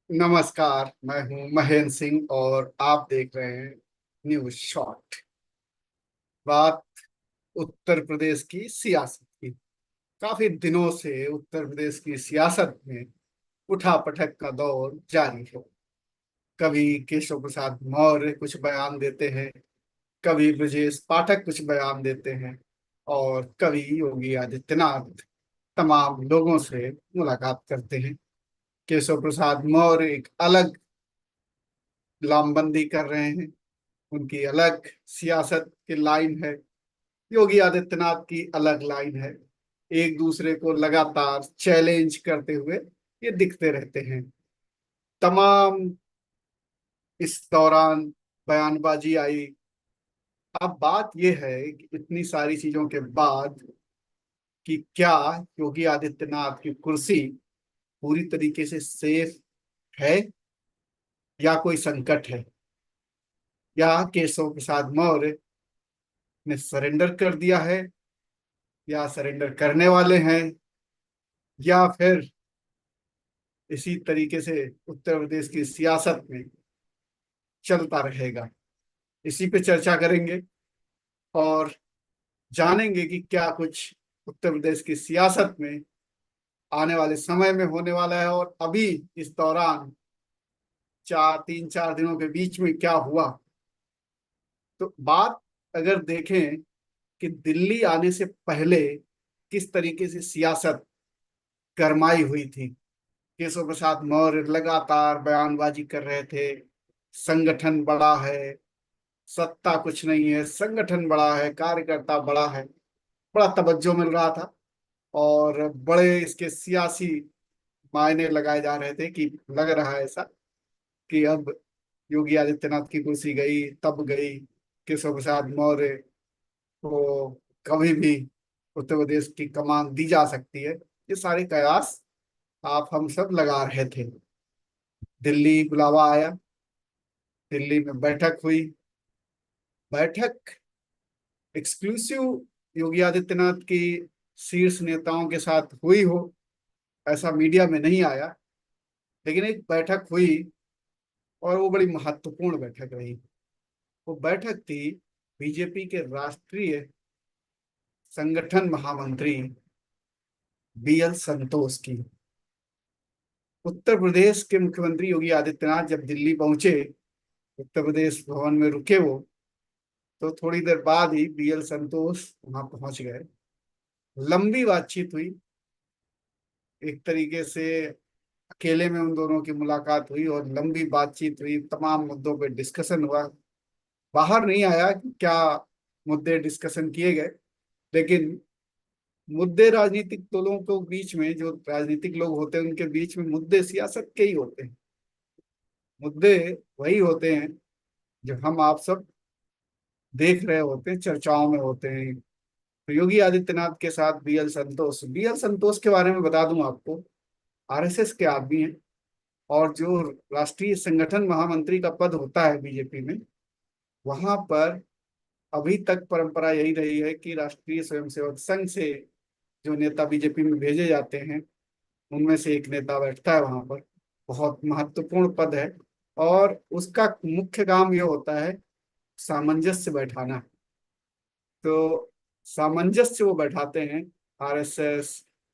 नमस्कार। मैं हूं महेंद्र सिंह और आप देख रहे हैं न्यूज शॉट। बात उत्तर प्रदेश की सियासत की। काफी दिनों से उत्तर प्रदेश की सियासत में उठापटक का दौर जारी है। कभी केशव प्रसाद मौर्य कुछ बयान देते हैं, कभी ब्रजेश पाठक कुछ बयान देते हैं, और कभी योगी आदित्यनाथ तमाम लोगों से मुलाकात करते हैं। केशव प्रसाद मौर्य एक अलग लामबंदी कर रहे हैं, उनकी अलग सियासत की लाइन है। योगी आदित्यनाथ की अलग लाइन है। एक दूसरे को लगातार चैलेंज करते हुए ये दिखते रहते हैं। तमाम इस दौरान बयानबाजी आई। अब बात यह है कि इतनी सारी चीजों के बाद कि क्या योगी आदित्यनाथ की कुर्सी पूरी तरीके से सेफ है या कोई संकट है, या केशव प्रसाद मौर्य ने सरेंडर कर दिया है या सरेंडर करने वाले हैं, या फिर इसी तरीके से उत्तर प्रदेश की सियासत में चलता रहेगा। इसी पे चर्चा करेंगे और जानेंगे कि क्या कुछ उत्तर प्रदेश की सियासत में आने वाले समय में होने वाला है, और अभी इस दौरान 4 दिनों के बीच में क्या हुआ। तो बात अगर देखें कि दिल्ली आने से पहले किस तरीके से सियासत गरमाई हुई थी। केशव प्रसाद मौर्य लगातार बयानबाजी कर रहे थे, संगठन बड़ा है, सत्ता कुछ नहीं है, संगठन बड़ा है, कार्यकर्ता बड़ा है। बड़ा तवज्जो मिल रहा था और बड़े इसके सियासी मायने लगाए जा रहे थे कि लग रहा है ऐसा कि अब योगी आदित्यनाथ की कुर्सी गई तब गई, केशव प्रसाद मौर्य को कभी भी उत्तर प्रदेश की कमान दी जा सकती है। ये सारे कयास आप हम सब लगा रहे थे। दिल्ली बुलावा आया, दिल्ली में बैठक हुई। बैठक एक्सक्लूसिव योगी आदित्यनाथ की शीर्ष नेताओं के साथ हुई हो, ऐसा मीडिया में नहीं आया, लेकिन एक बैठक हुई और वो बड़ी महत्वपूर्ण बैठक रही। वो बैठक थी बीजेपी के राष्ट्रीय संगठन महामंत्री BL संतोष की। उत्तर प्रदेश के मुख्यमंत्री योगी आदित्यनाथ जब दिल्ली पहुंचे, उत्तर प्रदेश भवन में रुके वो, तो थोड़ी देर बाद ही BL संतोष वहां पहुंच गए। लंबी बातचीत हुई। एक तरीके से अकेले में उन दोनों की मुलाकात हुई और लंबी बातचीत हुई, तमाम मुद्दों पे डिस्कशन हुआ। बाहर नहीं आया कि क्या मुद्दे डिस्कशन किए गए, लेकिन मुद्दे राजनीतिक दलों के बीच में, जो राजनीतिक लोग होते हैं उनके बीच में मुद्दे सियासत के ही होते हैं। मुद्दे वही होते हैं जो हम आप सब देख रहे होते हैं, चर्चाओं में होते हैं। तो योगी आदित्यनाथ के साथ BL संतोष के बारे में बता दूं आपको, RSS के आदमी हैं। और जो राष्ट्रीय संगठन महामंत्री का पद होता है बीजेपी में, वहां पर अभी तक परंपरा यही रही है कि राष्ट्रीय स्वयंसेवक संघ से जो नेता बीजेपी में भेजे जाते हैं उनमें से एक नेता बैठता है वहां पर। बहुत महत्वपूर्ण पद है और उसका मुख्य काम यह होता है सामंजस्य बैठाना। तो सामंजस्य वो बैठाते हैं RSS,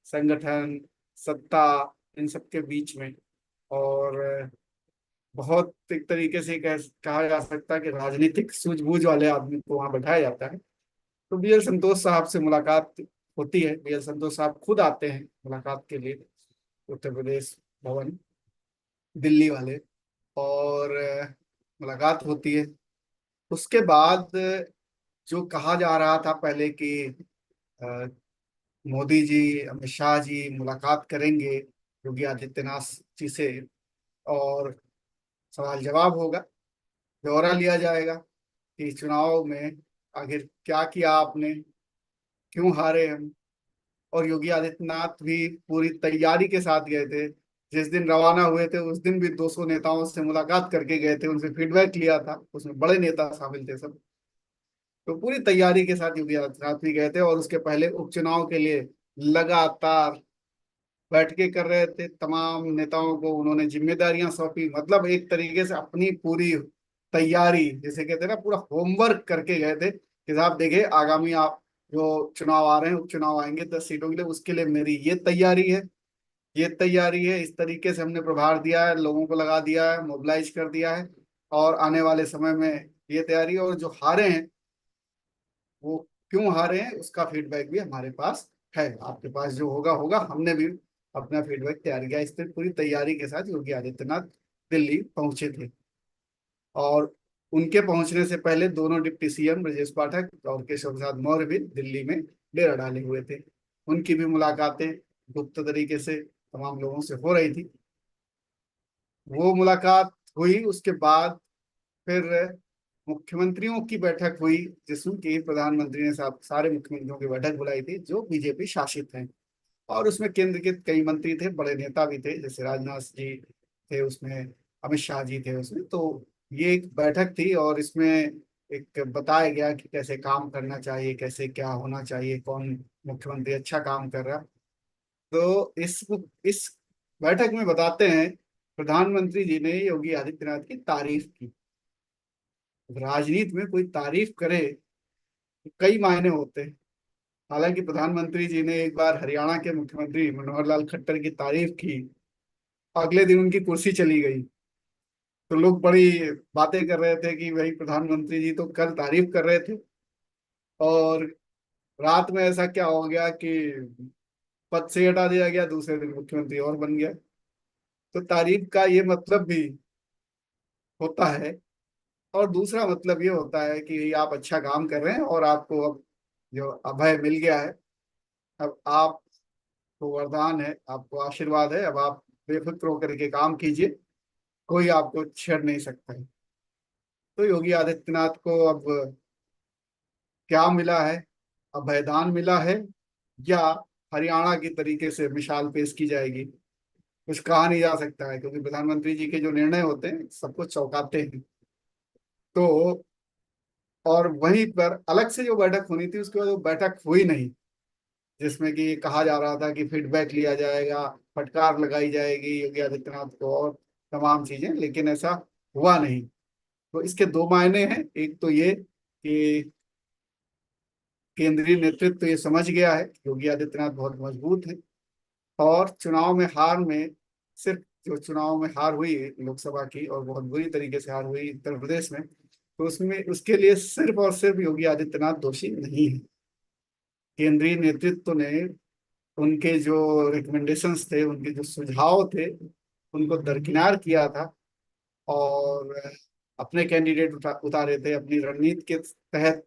संगठन, सत्ता, इन सब के बीच में। और बहुत एक तरीके से कहा जा सकता है कि राजनीतिक सूझबूझ वाले आदमी को वहां बैठाया जाता है। तो BL संतोष साहब से मुलाकात होती है। BL संतोष साहब खुद आते हैं मुलाकात के लिए उत्तर प्रदेश भवन, दिल्ली वाले। और मुलाकात होती है। उसके बाद जो कहा जा रहा था पहले कि अ, मोदी जी, अमित शाह जी मुलाकात करेंगे योगी आदित्यनाथ जी से, और सवाल जवाब होगा, ब्यौरा लिया जाएगा कि चुनाव में आखिर क्या किया आपने, क्यों हारे हम। और योगी आदित्यनाथ भी पूरी तैयारी के साथ गए थे। जिस दिन रवाना हुए थे उस दिन भी 200 नेताओं से मुलाकात करके गए थे, उनसे फीडबैक लिया था, उसमें बड़े नेता शामिल थे सब। तो पूरी तैयारी के साथ योगी आदित्यनाथ भी गए थे और उसके पहले उपचुनाव के लिए लगातार बैठकें कर रहे थे, तमाम नेताओं को उन्होंने जिम्मेदारियां सौंपी, मतलब एक तरीके से अपनी पूरी तैयारी, जैसे कहते हैं ना, पूरा होमवर्क करके गए थे कि साहब देखिए आगामी आप जो चुनाव आ रहे हैं, उपचुनाव आएंगे 10 सीटों के लिए, उसके लिए मेरी ये तैयारी है, ये तैयारी है, इस तरीके से हमने प्रभार दिया है, लोगों को लगा दिया है, मोबिलाइज कर दिया है, और आने वाले समय में ये तैयारी है। और जो हारे हैं वो क्यों हारे हैं उसका फीडबैक भी हमारे पास है, आपके पास जो होगा होगा, हमने भी अपना फीडबैक तैयार किया। इस तरह पूरी तैयारी के साथ योगी आदित्यनाथ दिल्ली पहुंचे थे। और उनके पहुंचने से पहले दोनों डिप्टी सीएम ब्रजेश पाठक और केशव प्रसाद मौर्य भी दिल्ली में डेरा डाले हुए थे। उनकी भी मुलाकातें गुप्त तरीके से तमाम लोगों से हो रही थी। वो मुलाकात हुई, उसके बाद फिर मुख्यमंत्रियों की बैठक हुई, जिसमें कि प्रधानमंत्री ने सारे मुख्यमंत्रियों की बैठक बुलाई थी जो बीजेपी शासित हैं। और उसमें केंद्र के कई मंत्री थे, बड़े नेता भी थे, जैसे राजनाथ जी थे उसमें, अमित शाह जी थे उसमें। तो ये एक बैठक थी और इसमें एक बताया गया कि कैसे काम करना चाहिए, कैसे क्या होना चाहिए, कौन मुख्यमंत्री अच्छा काम कर रहा। तो इस बैठक में बताते हैं, प्रधानमंत्री जी ने योगी आदित्यनाथ की तारीफ की। राजनीति में कोई तारीफ करे तो कई मायने होते हैं। हालांकि प्रधानमंत्री जी ने एक बार हरियाणा के मुख्यमंत्री मनोहर लाल खट्टर की तारीफ की, अगले दिन उनकी कुर्सी चली गई। तो लोग बड़ी बातें कर रहे थे कि भाई प्रधानमंत्री जी तो कल तारीफ कर रहे थे, और रात में ऐसा क्या हो गया कि पद से हटा दिया गया, दूसरे दिन मुख्यमंत्री और बन गया। तो तारीफ का ये मतलब भी होता है। और दूसरा मतलब ये होता है कि आप अच्छा काम कर रहे हैं और आपको अब जो अभय मिल गया है, अब आपको वरदान है, आपको आशीर्वाद है, अब आप बेफिक्र होकर के काम कीजिए, कोई आपको छेड़ नहीं सकता है। तो योगी आदित्यनाथ को अब क्या मिला है? अभयदान मिला है, या हरियाणा की तरीके से मिसाल पेश की जाएगी, कुछ कहा नहीं जा सकता है, क्योंकि प्रधानमंत्री जी के जो निर्णय होते हैं सबको चौंकाते हैं। तो और वहीं पर अलग से जो बैठक होनी थी, उसके बाद वो बैठक हुई नहीं, जिसमें कि कहा जा रहा था कि फीडबैक लिया जाएगा, फटकार लगाई जाएगी योगी आदित्यनाथ को और तमाम चीजें, लेकिन ऐसा हुआ नहीं। तो इसके दो मायने हैं। एक तो ये कि केंद्रीय नेतृत्व तो ये समझ गया है कि योगी आदित्यनाथ बहुत मजबूत है, और चुनाव में हार में, सिर्फ जो चुनाव में हार हुई लोकसभा की, और बहुत बुरी तरीके से हार हुई उत्तर प्रदेश में, तो उसमें उसके लिए सिर्फ और सिर्फ योगी आदित्यनाथ दोषी नहीं है। केंद्रीय नेतृत्व ने उनके जो रिकमेंडेशंस थे, उनके जो सुझाव थे, उनको दरकिनार किया था, और अपने कैंडिडेट उतारे थे, अपनी रणनीति के तहत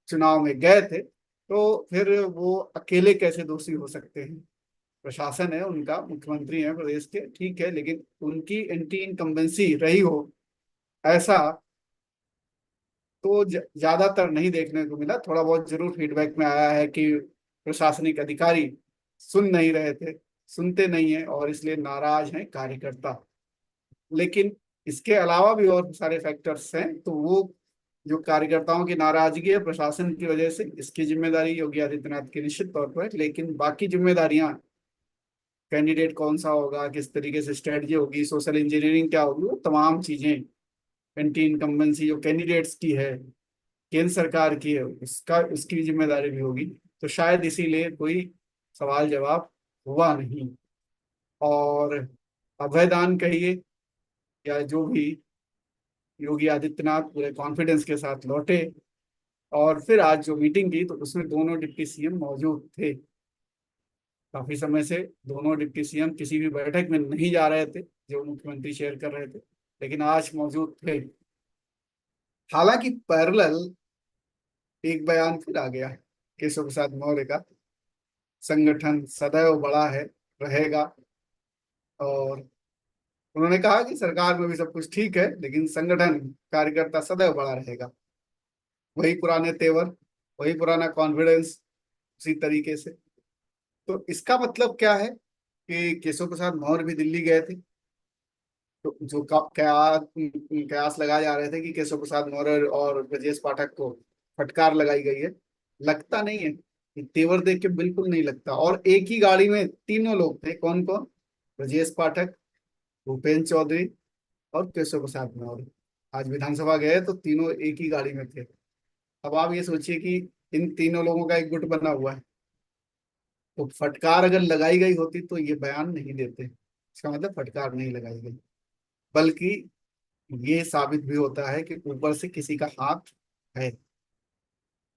चुनाव में गए थे। तो फिर वो अकेले कैसे दोषी हो सकते हैं? प्रशासन है उनका, मुख्यमंत्री है प्रदेश के, ठीक है, लेकिन उनकी एंटी इनकम्बेंसी रही हो ऐसा तो ज्यादातर नहीं देखने को मिला। थोड़ा बहुत जरूर फीडबैक में आया है कि प्रशासनिक अधिकारी सुन नहीं रहे थे, सुनते नहीं है, और इसलिए नाराज हैं कार्यकर्ता। लेकिन इसके अलावा भी और सारे फैक्टर्स हैं, तो वो जो कार्यकर्ताओं की नाराजगी है प्रशासन की वजह से, इसकी जिम्मेदारी योगी आदित्यनाथ की निश्चित तौर पर है। लेकिन बाकी जिम्मेदारियां, कैंडिडेट कौन सा होगा, किस तरीके से स्ट्रेटजी होगी, सोशल इंजीनियरिंग क्या होगी, वो तमाम चीजें, एंटी इनकम्बेंसी जो कैंडिडेट्स की है, केंद्र सरकार की है, उसका उसकी भी जिम्मेदारी भी होगी। तो शायद इसीलिए कोई सवाल जवाब हुआ नहीं। और अभयदान कहिए या जो भी, योगी आदित्यनाथ पूरे कॉन्फिडेंस के साथ लौटे। और फिर आज जो मीटिंग की तो उसमें दोनों डिप्टी सीएम मौजूद थे। काफी समय से दोनों डिप्टी सीएम किसी भी बैठक में नहीं जा रहे थे जो मुख्यमंत्री शेयर कर रहे थे, लेकिन आज मौजूद थे। हालांकि पैरेलल एक बयान फिर आ गया है केशव प्रसाद मौर्य का, संगठन सदैव बड़ा है, रहेगा। और उन्होंने कहा कि सरकार में भी सब कुछ ठीक है, लेकिन संगठन, कार्यकर्ता सदैव बड़ा रहेगा। वही पुराने तेवर, वही पुराना कॉन्फिडेंस, उसी तरीके से। तो इसका मतलब क्या है कि केशव प्रसाद मौर्य भी दिल्ली गए थे। तो जो कयास लगाए जा रहे थे कि केशव प्रसाद मौर्य और ब्रजेश पाठक को फटकार लगाई गई है, लगता नहीं है। ये तेवर देख के बिल्कुल नहीं लगता। और एक ही गाड़ी में तीनों लोग थे, कौन कौन? ब्रजेश पाठक, भूपेंद्र चौधरी और केशव प्रसाद मौर्य। आज विधानसभा गए तो तीनों एक ही गाड़ी में थे। अब आप ये सोचिए कि इन तीनों लोगों का एक गुट बना हुआ है, तो फटकार अगर लगाई गई होती तो ये बयान नहीं देते। इसका मतलब फटकार नहीं लगाई गई, बल्कि ये साबित भी होता है कि ऊपर से किसी का हाथ है।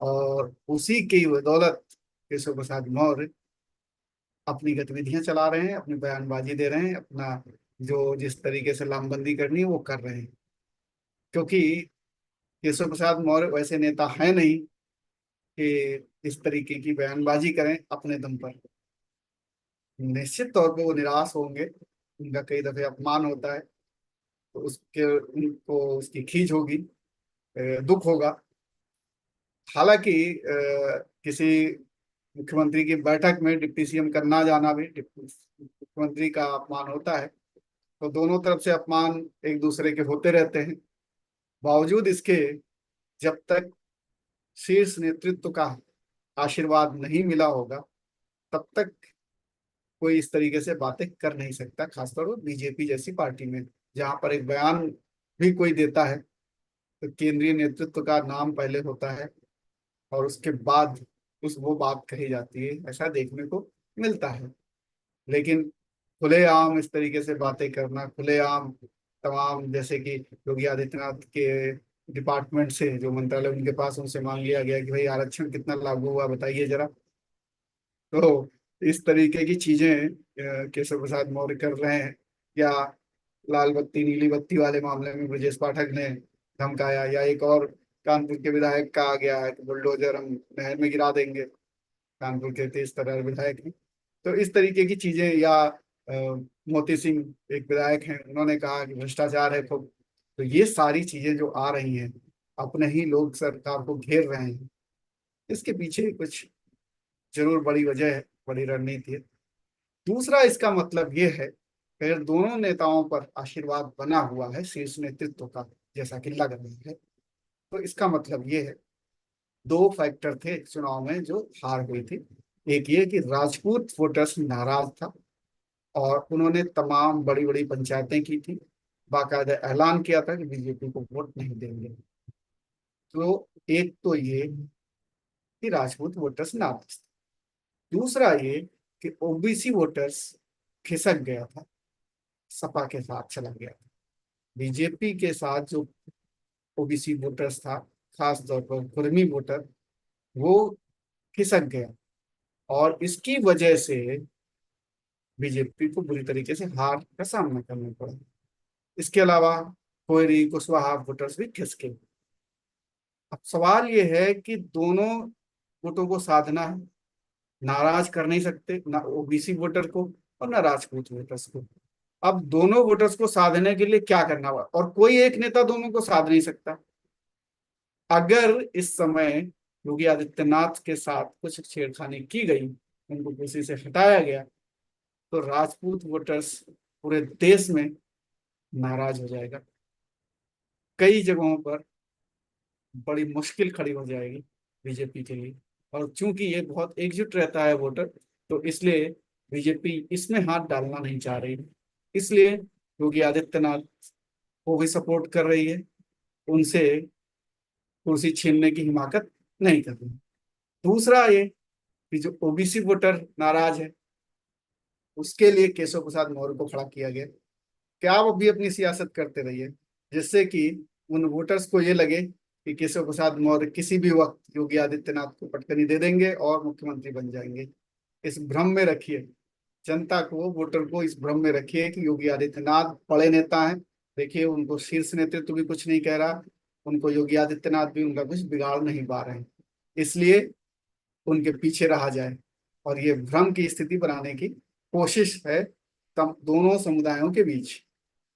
और उसी की बदौलत केशव प्रसाद मौर्य अपनी गतिविधियां चला रहे हैं, अपनी बयानबाजी दे रहे हैं, अपना जो जिस तरीके से लामबंदी करनी है वो कर रहे हैं। क्योंकि केशव प्रसाद मौर्य वैसे नेता है नहीं कि इस तरीके की बयानबाजी करें अपने दम पर। निश्चित तौर पे वो निराश होंगे, उनका कई दफे अपमान होता है, तो उसके उनको उसकी खींच होगी, दुख होगा। हालांकि किसी मुख्यमंत्री की बैठक में डिप्टी सीएम का ना जाना भी मुख्यमंत्री का अपमान होता है। तो दोनों तरफ से अपमान एक दूसरे के होते रहते हैं। बावजूद इसके, जब तक शीर्ष नेतृत्व का आशीर्वाद नहीं मिला होगा, तब तक कोई इस तरीके से बातें कर नहीं सकता, खासतौर पर बीजेपी जैसी पार्टी में, जहां पर एक बयान भी कोई देता है तो केंद्रीय नेतृत्व का नाम पहले होता है और उसके बाद उस वो बात कही जाती है, ऐसा देखने को मिलता है। लेकिन खुलेआम इस तरीके से बातें करना, खुलेआम तमाम, जैसे कि योगी आदित्यनाथ के डिपार्टमेंट से जो मंत्रालय उनके पास, उनसे मांग लिया गया कि भाई आरक्षण कितना लागू हुआ बताइए जरा। तो इस तरीके की चीजें केशव प्रसाद मौर्य कर रहे हैं। या लाल बत्ती नीली बत्ती वाले मामले में ब्रजेश पाठक ने धमकाया, या एक और कानपुर के विधायक का आ गया है कि बुलडोजर हम नहर में गिरा देंगे, कानपुर के तेज तर्रार विधायक हैं। तो इस तरीके की चीजें, या मोती सिंह एक विधायक हैं, उन्होंने कहा कि भ्रष्टाचार है खूब। तो ये सारी चीजें जो आ रही हैं, अपने ही लोग सरकार को घेर रहे हैं, इसके पीछे कुछ जरूर बड़ी वजह है, बड़ी रणनीति है। दूसरा इसका मतलब ये है कि अगर दोनों नेताओं पर आशीर्वाद बना हुआ है शीर्ष नेतृत्व का, जैसा कि लग रहा है, तो इसका मतलब ये है, दो फैक्टर थे चुनाव में जो हार हुई थी। एक ये कि राजपूत वोटर्स नाराज था और उन्होंने तमाम बड़ी बड़ी पंचायतें की थी, बाकायदा ऐलान किया था कि बीजेपी को वोट नहीं देंगे। तो एक तो ये कि राजपूत वोटर्स नाराज थे। दूसरा ये कि ओबीसी वोटर्स खिसक गया था, सपा के साथ चला गया था। बीजेपी के साथ जो ओबीसी वोटर्स था, खास तौर पर कुर्मी वोटर, वो खिसक गया और इसकी वजह से बीजेपी को बुरी तरीके से हार का सामना करना पड़ा। इसके अलावा कोयरी कुशवाहा वोटर्स भी खिसके। अब सवाल ये है कि दोनों वोटों को साधना है, नाराज कर नहीं सकते ना ओबीसी वोटर को और ना राजपूत वोटर्स को। अब दोनों वोटर्स को साधने के लिए क्या करना होगा, और कोई एक नेता दोनों को साध नहीं सकता। अगर इस समय योगी आदित्यनाथ के साथ कुछ छेड़खानी की गई, उनको कुर्सी से हटाया गया, तो राजपूत वोटर्स पूरे देश में नाराज हो जाएगा। कई जगहों पर बड़ी मुश्किल खड़ी हो जाएगी बीजेपी के लिए। और चूंकि ये बहुत एकजुट रहता है वोटर, तो इसलिए बीजेपी इसमें हाथ डालना नहीं चाह रही। इसलिए योगी आदित्यनाथ को भी सपोर्ट कर रही है, उनसे कुर्सी छीनने की हिमाकत नहीं कर रही। दूसरा ये कि जो ओबीसी वोटर नाराज है, उसके लिए केशव प्रसाद मौर्य को खड़ा किया गया कि आप अभी अपनी सियासत करते रहिए, जिससे कि उन वोटर्स को ये लगे कि केशव प्रसाद मौर्य किसी भी वक्त योगी आदित्यनाथ को पटकनी दे देंगे और मुख्यमंत्री बन जाएंगे। इस भ्रम में रखिए जनता को, वोटर को इस भ्रम में रखिए कि योगी आदित्यनाथ बड़े नेता हैं। देखिए उनको शीर्ष नेतृत्व भी कुछ नहीं कह रहा, उनको योगी आदित्यनाथ भी उनका कुछ बिगाड़ नहीं पा रहे हैं, इसलिए उनके पीछे रहा जाए। और ये भ्रम की स्थिति बनाने की कोशिश है तम दोनों समुदायों के बीच,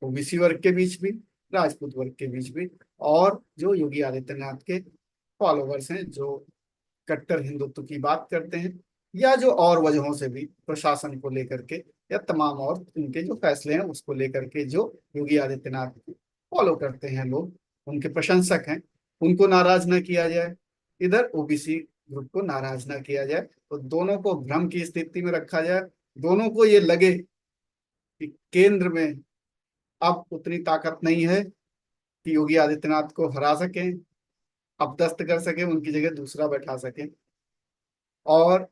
ओबीसी वर्ग के बीच भी, राजपूत वर्ग के बीच भी, और जो योगी आदित्यनाथ के फॉलोवर्स हैं जो कट्टर हिंदुत्व की बात करते हैं, या जो और वजहों से भी प्रशासन को लेकर के या तमाम और उनके जो फैसले हैं उसको लेकर के जो योगी आदित्यनाथ फॉलो करते हैं लोग, उनके प्रशंसक हैं, उनको नाराज न किया जाए। इधर ओबीसी ग्रुप को नाराज ना किया जाए, तो दोनों को भ्रम की स्थिति में रखा जाए। दोनों को ये लगे कि केंद्र में अब उतनी ताकत नहीं है कि योगी आदित्यनाथ को हरा सकें, अपदस्थ कर सकें, उनकी जगह दूसरा बैठा सकें। और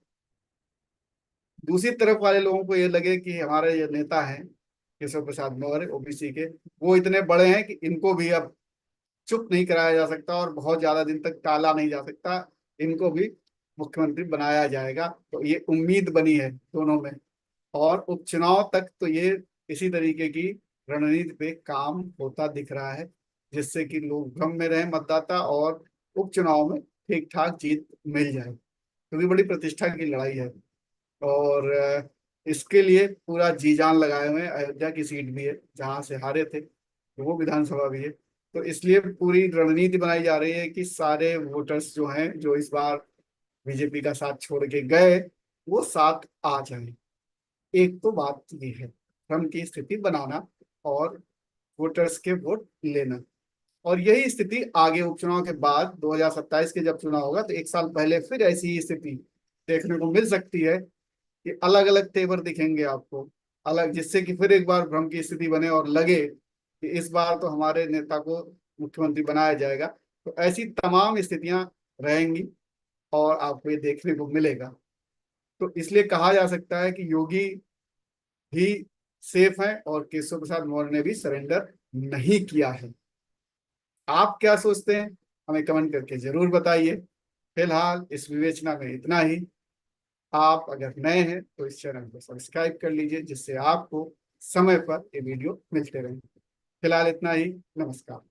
दूसरी तरफ वाले लोगों को ये लगे कि हमारे ये नेता हैं केशव प्रसाद मौर्य ओबीसी के, वो इतने बड़े हैं कि इनको भी अब चुप नहीं कराया जा सकता और बहुत ज्यादा दिन तक टाला नहीं जा सकता, इनको भी मुख्यमंत्री बनाया जाएगा। तो ये उम्मीद बनी है दोनों में। और उपचुनाव तक तो ये इसी तरीके की रणनीति पे काम होता दिख रहा है, जिससे कि लोग भ्रम में रहे मतदाता, और उपचुनाव में ठीक ठाक जीत मिल जाए, क्योंकि बड़ी प्रतिष्ठा की लड़ाई है। और इसके लिए पूरा जी जान लगाए हुए हैं। अयोध्या की सीट भी है जहां से हारे थे, तो वो विधानसभा भी है। तो इसलिए पूरी रणनीति बनाई जा रही है कि सारे वोटर्स जो हैं, जो इस बार बीजेपी का साथ छोड़ के गए, वो साथ आ जाए। एक तो बात ये है, भ्रम की स्थिति बनाना और वोटर्स के वोट लेना। और यही स्थिति आगे उपचुनाव के बाद 2027 के जब चुनाव होगा, तो एक साल पहले फिर ऐसी ही स्थिति देखने को मिल सकती है कि अलग अलग तेवर दिखेंगे आपको अलग, जिससे कि फिर एक बार भ्रम की स्थिति बने और लगे कि इस बार तो हमारे नेता को मुख्यमंत्री बनाया जाएगा। तो ऐसी तमाम स्थितियां रहेंगी और आपको ये देखने को मिलेगा। तो इसलिए कहा जा सकता है कि योगी भी सेफ है और केशव प्रसाद मौर्य ने भी सरेंडर नहीं किया है। आप क्या सोचते हैं, हमें कमेंट करके जरूर बताइए। फिलहाल इस विवेचना में इतना ही। आप अगर नए हैं तो इस चैनल को सब्सक्राइब कर लीजिए, जिससे आपको समय पर ये वीडियो मिलते रहें। फिलहाल इतना ही। नमस्कार।